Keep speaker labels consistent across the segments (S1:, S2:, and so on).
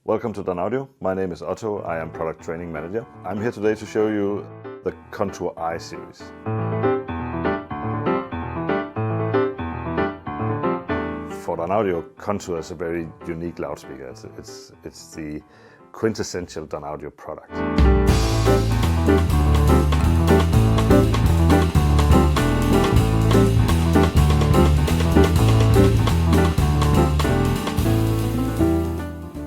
S1: Welcome to Dynaudio. My name is Otto. I am Product Training Manager. I'm here today to show you the Contour I series. For Dynaudio, Contour is a very unique loudspeaker. It's the quintessential Dynaudio product.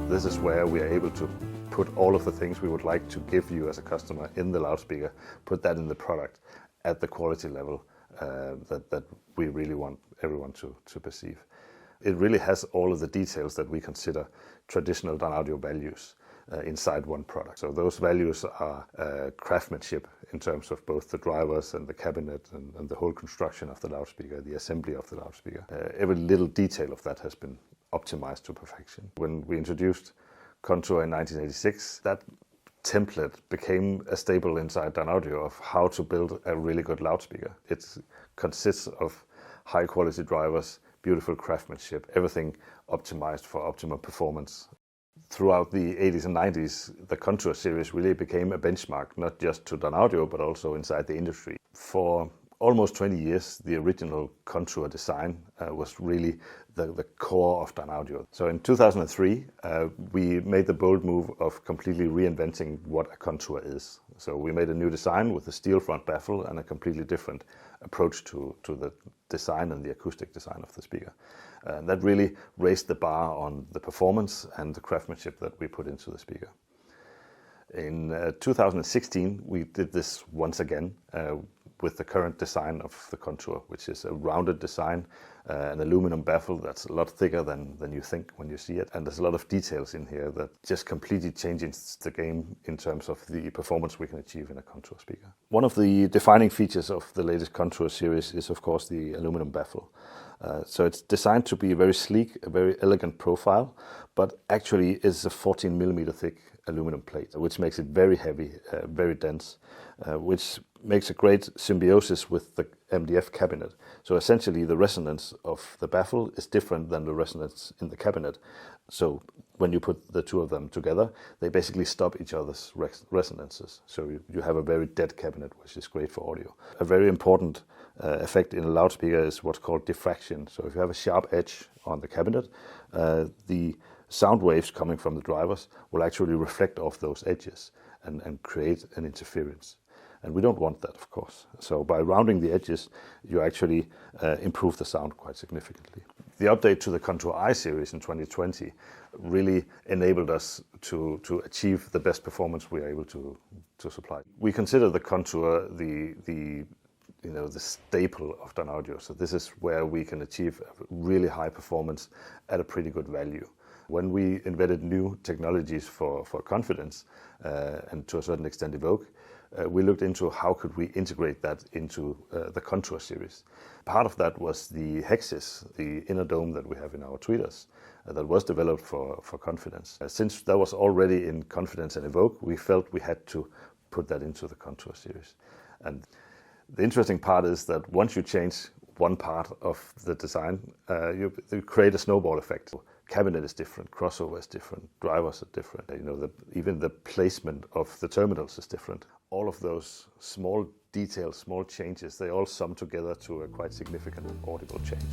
S1: This is where we are able to put all of the things we would like to give you as a customer in the loudspeaker, put that in the product at the quality level that we really want everyone to perceive. It really has all of the details that we consider traditional Dynaudio values inside one product. So those values are craftsmanship in terms of both the drivers and the cabinet and the whole construction of the loudspeaker, the assembly of the loudspeaker. Every little detail of that has been optimized to perfection. When we introduced Contour in 1986, that template became a staple inside Dynaudio of how to build a really good loudspeaker. It consists of high quality drivers, beautiful craftsmanship, everything optimized for optimum performance. Throughout the 80s and 90s, the Contour series really became a benchmark, not just to Dynaudio, but also inside the industry. For almost 20 years, the original Contour design was really the core of Dynaudio. So in 2003, we made the bold move of completely reinventing what a Contour is. So we made a new design with a steel front baffle and a completely different approach to the design and the acoustic design of the speaker. And that really raised the bar on the performance and the craftsmanship that we put into the speaker. In 2016, we did this once again with the current design of the Contour, which is a rounded design, an aluminum baffle that's a lot thicker than you think when you see it. And there's a lot of details in here that just completely changes the game in terms of the performance we can achieve in a Contour speaker. One of the defining features of the latest Contour series is, of course, the aluminum baffle. So it's designed to be very sleek, a very elegant profile, but actually is a 14 millimeter thick aluminum plate, which makes it very heavy, very dense, which makes a great symbiosis with the MDF cabinet. So essentially the resonance of the baffle is different than the resonance in the cabinet. So when you put the two of them together, they basically stop each other's resonances. So you have a very dead cabinet, which is great for audio. A very important effect in a loudspeaker is what's called diffraction. So if you have a sharp edge on the cabinet, the sound waves coming from the drivers will actually reflect off those edges and create an interference. And we don't want that, of course. So by rounding the edges, you actually improve the sound quite significantly. The update to the Contour I series in 2020 really enabled us to achieve the best performance we are able to supply. We consider the Contour the staple of Dynaudio. So this is where we can achieve really high performance at a pretty good value. When we invented new technologies for confidence and to a certain extent evoke, we looked into how could we integrate that into the Contour series. Part of that was the hexis, the inner dome that we have in our tweeters, that was developed for confidence. Since that was already in confidence and evoke, we felt we had to put that into the Contour series. And the interesting part is that once you change one part of the design, you create a snowball effect. Cabinet is different, crossover is different, drivers are different. Even the placement of the terminals is different. All of those small details, small changes, they all sum together to a quite significant audible change.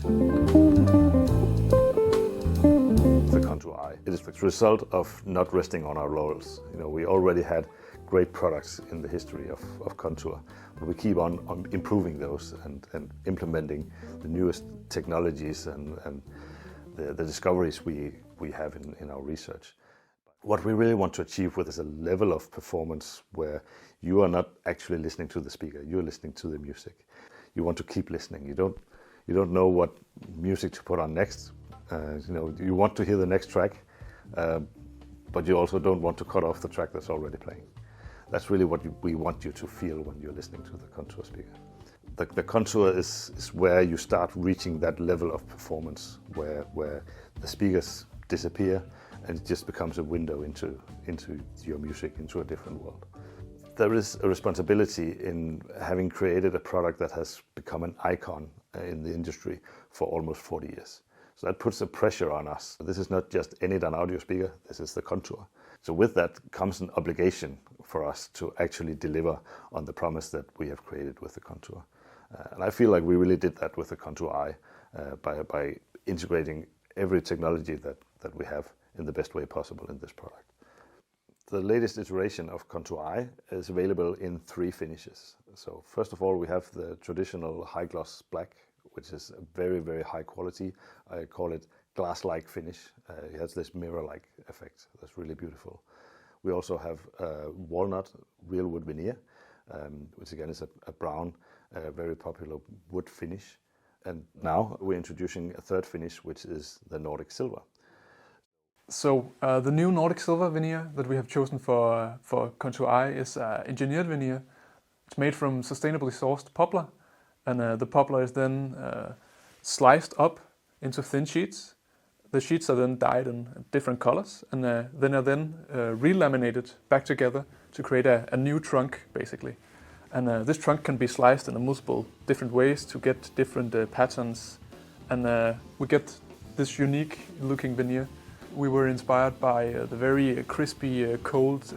S1: The Contour I. It is the result of not resting on our laurels. We already had great products in the history of Contour, but we keep on improving those and implementing the newest technologies and the discoveries we have in our research. What we really want to achieve with is a level of performance where you are not actually listening to the speaker, you're listening to the music. You want to keep listening. You don't know what music to put on next. You want to hear the next track, but you also don't want to cut off the track that's already playing. That's really what we want you to feel when you're listening to the Contour speaker. The Contour is where you start reaching that level of performance where the speakers disappear and it just becomes a window into your music, into a different world. There is a responsibility in having created a product that has become an icon in the industry for almost 40 years. So that puts a pressure on us. This is not just any Dynaudio speaker, this is the Contour. So with that comes an obligation for us to actually deliver on the promise that we have created with the Contour. And I feel like we really did that with the Contour I by integrating every technology that we have in the best way possible in this product. The latest iteration of Contour I is available in 3 finishes. So first of all, we have the traditional high gloss black, which is a very, very high quality. I call it glass-like finish. It has this mirror-like effect. That's really beautiful. We also have walnut real wood veneer, which again is a brown, very popular wood finish. And now we're introducing a 3rd finish, which is the Nordic Silver.
S2: So the new Nordic Silver veneer that we have chosen for Contour I is engineered veneer. It's made from sustainably sourced poplar, and the poplar is then sliced up into thin sheets. The sheets are then dyed in different colors, and then are relaminated back together to create a new trunk, basically. And this trunk can be sliced in multiple different ways to get different patterns, and we get this unique looking veneer. We were inspired by the very crispy, cold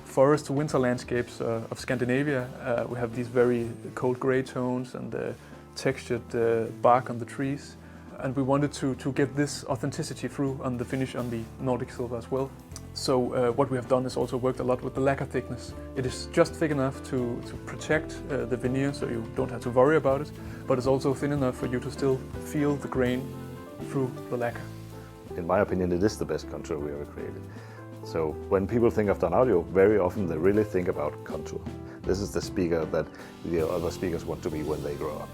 S2: forest winter landscapes of Scandinavia. We have these very cold gray tones and textured bark on the trees. And we wanted to get this authenticity through on the finish on the Nordic Silver as well. So what we have done is also worked a lot with the lacquer thickness. It is just thick enough to protect the veneer so you don't have to worry about it, but it's also thin enough for you to still feel the grain through the lacquer.
S1: In my opinion, it is the best Contour we ever created. So when people think of Dynaudio, very often they really think about Contour. This is the speaker that the other speakers want to be when they grow up.